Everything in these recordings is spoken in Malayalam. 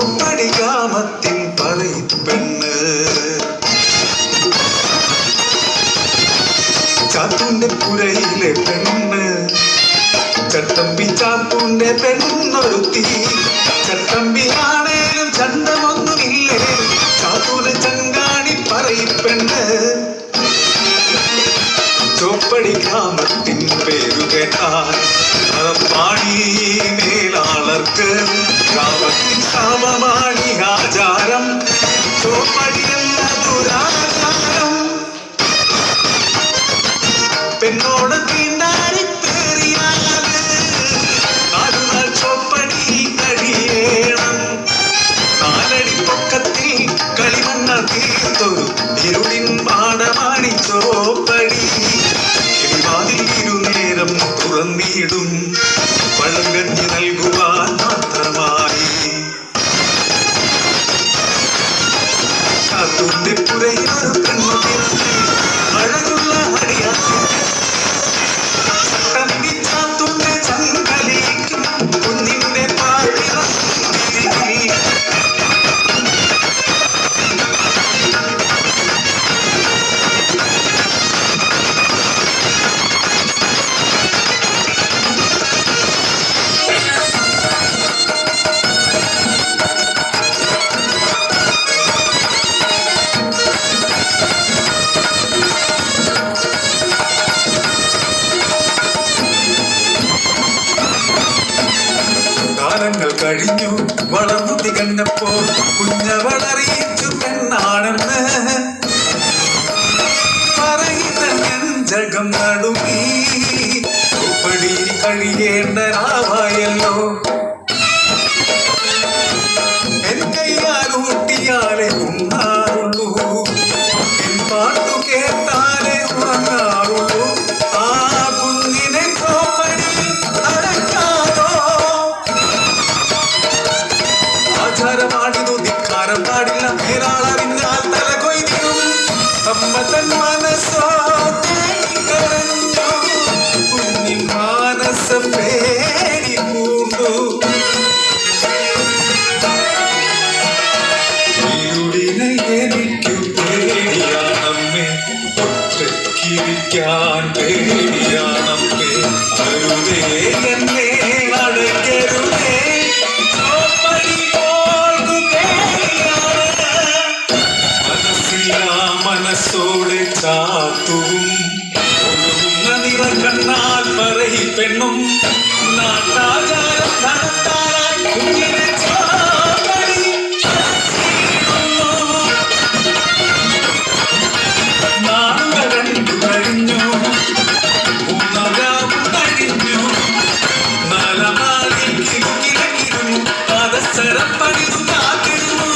ചോപ്പടി ഗ്രാമത്തിൻ പറയിപ്പെണ്ണ് ചാത്തൂന്റെ പുരയിലെ പെണ്ണ് ചട്ടമ്പി ചാത്തൂന്റെ പെണ്ണൊരുത്തി ചട്ടമ്പിയാണേലും ചണ്ടമൊന്നുമില്ലേ ചാത്തൂന് ചങ്കാണി പറയിപ്പെണ്ണ് ചോപ്പടി ഗ്രാമത്തിൻ പേരു കേട്ടാൽ പാണി മേലാളർക്ക് ഗ്രാമത്തിൻ ശാപമാണി ആചാരം ചോപ്പടിയല്ല ദുരാചാരം പെണ്ണോട് തീണ്ടാരിത്തേറിയാല് നാടുനാൾ ചോപ്പടി കഴിയണം നാലടി പൊക്കത്തിൽ കളിമണ്ണ തീർത്തൊരു ഇരുളിൻ പാടമാണി ചോപ്പടി കിളിവാതിൽ ഇരുനേരം തുറന്നിടും വഴങ്കഞ്ഞി നൽകുവാൻ മാത്രമായി ചാത്തൂന്റെ പുരയിൽ ഒരു കണ്ണു തീർത്തി അഴകുള്ള അടിയാത്തി ചട്ടമ്പി ചാത്തൂന്റെ ചങ്കലിക്കും കുഞ്ഞിന്റെ പാടിറ കഴിഞ്ഞു വളർന്നു തികഞ്ഞപ്പോൾ കുഞ്ഞവളറിയിച്ചു പെണ്ണാണെന്ന് പറയുന്ന ജഗം നടുങ്ങി ചോപ്പടി കഴിയേണ്ട രാവായല്ലോ എൻ കയ്യാലൂട്ടിയാലെ ഉണ്ണാറുള്ളൂ എൻ പാട്ടു കേട്ടാലേ ഉറങ്ങാറുള്ളൂ ആ കുഞ്ഞിനെ ചോപ്പടി അടക്കാറോ ആചാരമാടിതു ധിക്കാരം പാടില്ല മേലാളറിഞ്ഞാൽ തല കൊയ്തിടും അമ്മതൻ മനസ്സോ കരഞ്ഞു കുഞ്ഞിൻ മാനസ പേടി പൂണ്ടു ഇരുളിനെ എനിക്കു പേടിയാണമ്മേ ഒറ്റയ്ക്കിരിക്കാൻ പേടിയാണമ്മേ അരുതേ എന്നെ അടയ്ക്കരുതേ മനസ്സോടെ ചാത്തും ഒഴുകുന്ന നിറ കണ്ണാൽ പറയി പെണ്ണും നാട്ടാചാരം നടത്താറായി കുഞ്ഞിനെ ചോപ്പടി നാളുകൾ രണ്ടു കഴിഞ്ഞു മൂന്നാം കഴിഞ്ഞു നാലാം നാളിൽ കിലുകിലക്കിരുന്നു പാദസരം പണിതു കാത്തിരുന്നു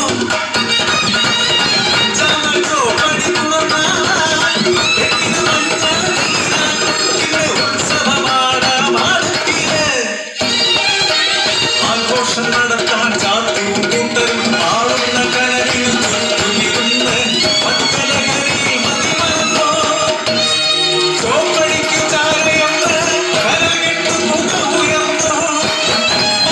നടത്താൻ ചാത്തൂൻ കൂട്ടരും ആളുന്ന കനലിൽ ചുറ്റുമിരുന്ന് മറ്റലകരിൽ മതിമറന്നോ ചോപ്പടിക്ക് ചാരയൊന്ന് കനൽ കെട്ടു മുഖമുയർന്നോ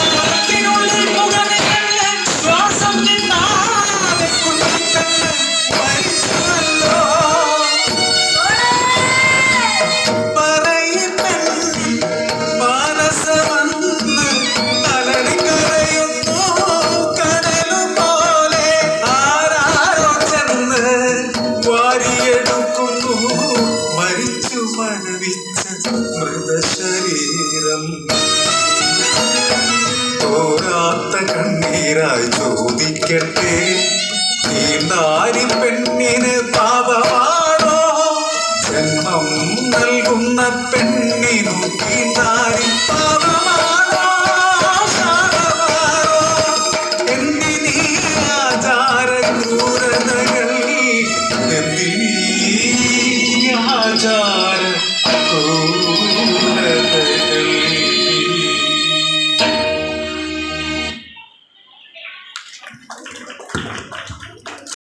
മരത്തിനുള്ളിൽ മുഖനിഴല് ശ്വാസം നിന്നാതെ കുഞ്ഞിക്കണ്ണ് മരിച്ചുവല്ലോ മരിച്ചു മണവിച്ച മൃതശരീരം തോരാത്ത കണ്ണീരായി ചോദിക്കട്ടെ തീണ്ടാരി പെണ്ണിന് പാപമാണോ ജന്മം നൽകുന്ന പെണ്ണിനു തീണ്ടാരി പാപമാണോ ശാപമാണോ എന്തിനീ ആചാര ക്രൂരതകൾ എന്തിനീ ആചാര ക്രൂരതകൾ